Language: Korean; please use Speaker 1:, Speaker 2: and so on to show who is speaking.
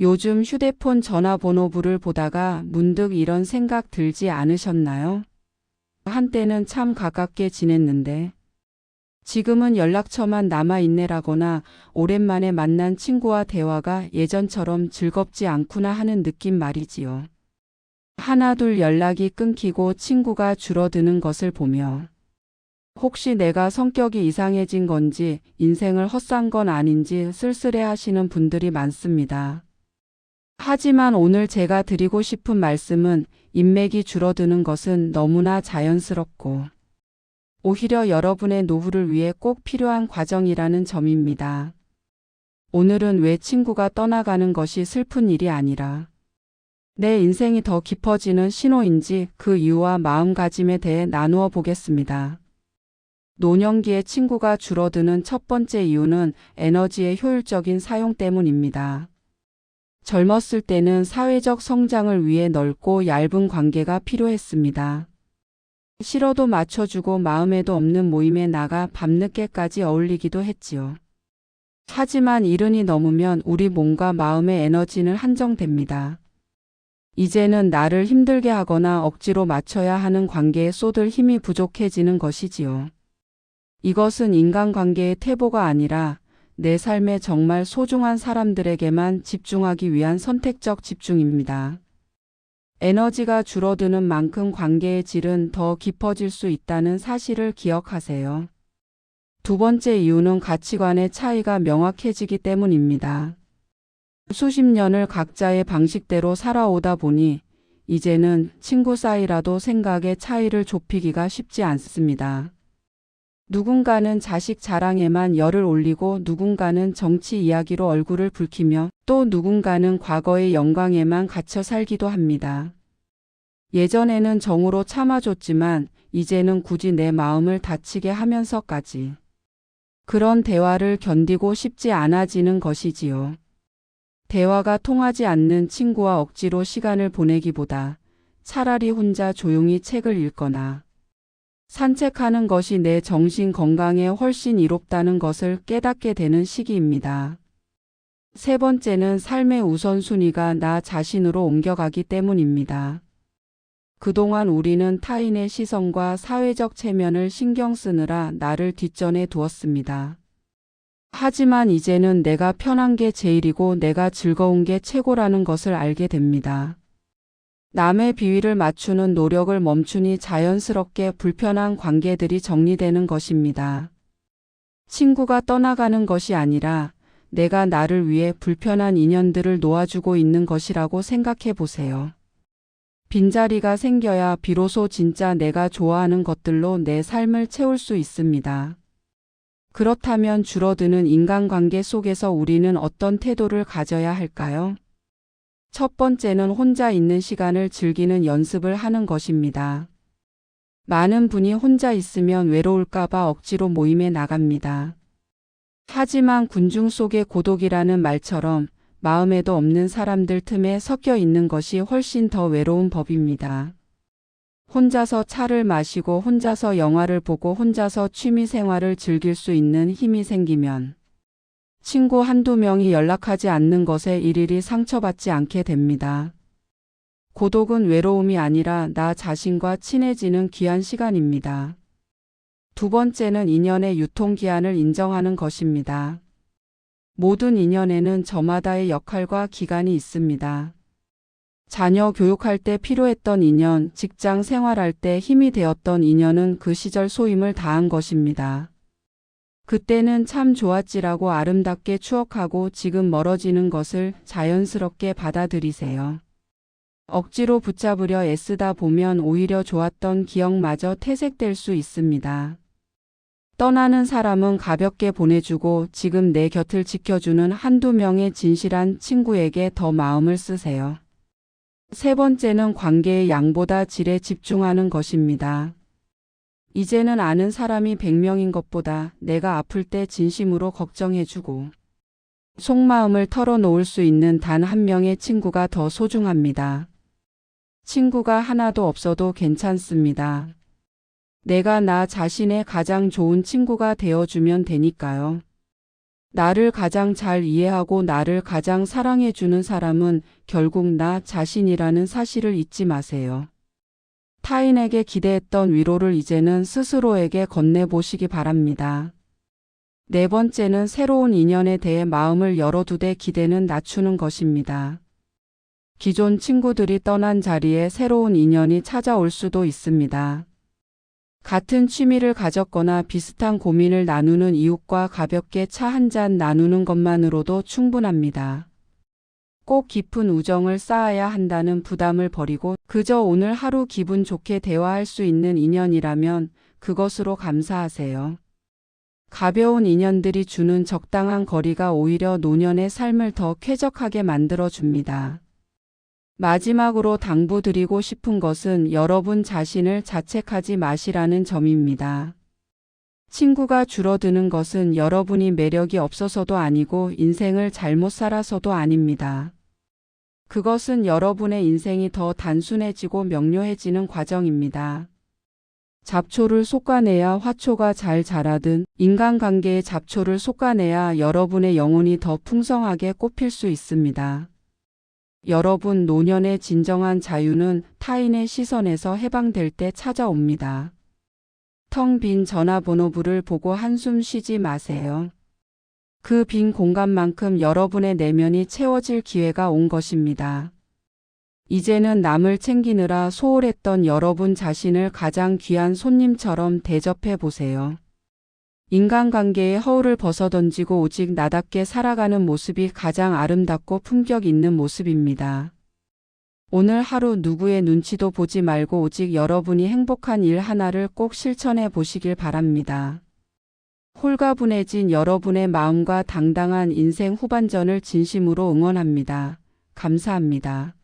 Speaker 1: 요즘 휴대폰 전화번호부를 보다가 문득 이런 생각 들지 않으셨나요? 한때는 참 가깝게 지냈는데 지금은 연락처만 남아있네라거나 오랜만에 만난 친구와 대화가 예전처럼 즐겁지 않구나 하는 느낌 말이지요. 하나둘 연락이 끊기고 친구가 줄어드는 것을 보며 혹시 내가 성격이 이상해진 건지 인생을 헛산 건 아닌지 쓸쓸해하시는 분들이 많습니다. 하지만 오늘 제가 드리고 싶은 말씀은 인맥이 줄어드는 것은 너무나 자연스럽고 오히려 여러분의 노후를 위해 꼭 필요한 과정이라는 점입니다. 오늘은 왜 친구가 떠나가는 것이 슬픈 일이 아니라 내 인생이 더 깊어지는 신호인지 그 이유와 마음가짐에 대해 나누어 보겠습니다. 노년기에 친구가 줄어드는 첫 번째 이유는 에너지의 효율적인 사용 때문입니다. 젊었을 때는 사회적 성장을 위해 넓고 얇은 관계가 필요했습니다. 싫어도 맞춰주고 마음에도 없는 모임에 나가 밤늦게까지 어울리기도 했지요. 하지만 이른이 넘으면 우리 몸과 마음의 에너지는 한정됩니다. 이제는 나를 힘들게 하거나 억지로 맞춰야 하는 관계에 쏟을 힘이 부족해지는 것이지요. 이것은 인간관계의 퇴보가 아니라 내 삶에 정말 소중한 사람들에게만 집중하기 위한 선택적 집중입니다. 에너지가 줄어드는 만큼 관계의 질은 더 깊어질 수 있다는 사실을 기억하세요. 두 번째 이유는 가치관의 차이가 명확해지기 때문입니다. 수십 년을 각자의 방식대로 살아오다 보니 이제는 친구 사이라도 생각의 차이를 좁히기가 쉽지 않습니다. 누군가는 자식 자랑에만 열을 올리고 누군가는 정치 이야기로 얼굴을 붉히며 또 누군가는 과거의 영광에만 갇혀 살기도 합니다. 예전에는 정으로 참아줬지만 이제는 굳이 내 마음을 다치게 하면서까지 그런 대화를 견디고 싶지 않아지는 것이지요. 대화가 통하지 않는 친구와 억지로 시간을 보내기보다 차라리 혼자 조용히 책을 읽거나 산책하는 것이 내 정신 건강에 훨씬 이롭다는 것을 깨닫게 되는 시기입니다. 세 번째는 삶의 우선순위가 나 자신으로 옮겨가기 때문입니다. 그동안 우리는 타인의 시선과 사회적 체면을 신경 쓰느라 나를 뒷전에 두었습니다. 하지만 이제는 내가 편한 게 제일이고 내가 즐거운 게 최고라는 것을 알게 됩니다. 남의 비위를 맞추는 노력을 멈추니 자연스럽게 불편한 관계들이 정리되는 것입니다. 친구가 떠나가는 것이 아니라 내가 나를 위해 불편한 인연들을 놓아주고 있는 것이라고 생각해 보세요. 빈자리가 생겨야 비로소 진짜 내가 좋아하는 것들로 내 삶을 채울 수 있습니다. 그렇다면 줄어드는 인간관계 속에서 우리는 어떤 태도를 가져야 할까요? 첫 번째는 혼자 있는 시간을 즐기는 연습을 하는 것입니다. 많은 분이 혼자 있으면 외로울까봐 억지로 모임에 나갑니다. 하지만 군중 속의 고독이라는 말처럼 마음에도 없는 사람들 틈에 섞여 있는 것이 훨씬 더 외로운 법입니다. 혼자서 차를 마시고 혼자서 영화를 보고 혼자서 취미 생활을 즐길 수 있는 힘이 생기면 친구 한두 명이 연락하지 않는 것에 일일이 상처받지 않게 됩니다. 고독은 외로움이 아니라 나 자신과 친해지는 귀한 시간입니다. 두 번째는 인연의 유통기한을 인정하는 것입니다. 모든 인연에는 저마다의 역할과 기간이 있습니다. 자녀 교육할 때 필요했던 인연, 직장 생활할 때 힘이 되었던 인연은 그 시절 소임을 다한 것입니다. 그때는 참 좋았지라고 아름답게 추억하고 지금 멀어지는 것을 자연스럽게 받아들이세요. 억지로 붙잡으려 애쓰다 보면 오히려 좋았던 기억마저 퇴색될 수 있습니다. 떠나는 사람은 가볍게 보내주고 지금 내 곁을 지켜주는 한두 명의 진실한 친구에게 더 마음을 쓰세요. 세 번째는 관계의 양보다 질에 집중하는 것입니다. 이제는 아는 사람이 100명인 것보다 내가 아플 때 진심으로 걱정해주고 속마음을 털어놓을 수 있는 단 한 명의 친구가 더 소중합니다. 친구가 하나도 없어도 괜찮습니다. 내가 나 자신의 가장 좋은 친구가 되어주면 되니까요. 나를 가장 잘 이해하고 나를 가장 사랑해주는 사람은 결국 나 자신이라는 사실을 잊지 마세요. 타인에게 기대했던 위로를 이제는 스스로에게 건네보시기 바랍니다. 네 번째는 새로운 인연에 대해 마음을 열어두되 기대는 낮추는 것입니다. 기존 친구들이 떠난 자리에 새로운 인연이 찾아올 수도 있습니다. 같은 취미를 가졌거나 비슷한 고민을 나누는 이웃과 가볍게 차 한 잔 나누는 것만으로도 충분합니다. 꼭 깊은 우정을 쌓아야 한다는 부담을 버리고 그저 오늘 하루 기분 좋게 대화할 수 있는 인연이라면 그것으로 감사하세요. 가벼운 인연들이 주는 적당한 거리가 오히려 노년의 삶을 더 쾌적하게 만들어줍니다. 마지막으로 당부드리고 싶은 것은 여러분 자신을 자책하지 마시라는 점입니다. 친구가 줄어드는 것은 여러분이 매력이 없어서도 아니고 인생을 잘못 살아서도 아닙니다. 그것은 여러분의 인생이 더 단순해지고 명료해지는 과정입니다. 잡초를 솎아내야 화초가 잘 자라든 인간관계의 잡초를 솎아내야 여러분의 영혼이 더 풍성하게 꽃필 수 있습니다. 여러분 노년의 진정한 자유는 타인의 시선에서 해방될 때 찾아옵니다. 텅 빈 전화번호부를 보고 한숨 쉬지 마세요. 그 빈 공간만큼 여러분의 내면이 채워질 기회가 온 것입니다. 이제는 남을 챙기느라 소홀했던 여러분 자신을 가장 귀한 손님처럼 대접해 보세요. 인간관계의 허울을 벗어던지고 오직 나답게 살아가는 모습이 가장 아름답고 품격 있는 모습입니다. 오늘 하루 누구의 눈치도 보지 말고 오직 여러분이 행복한 일 하나를 꼭 실천해 보시길 바랍니다. 홀가분해진 여러분의 마음과 당당한 인생 후반전을 진심으로 응원합니다. 감사합니다.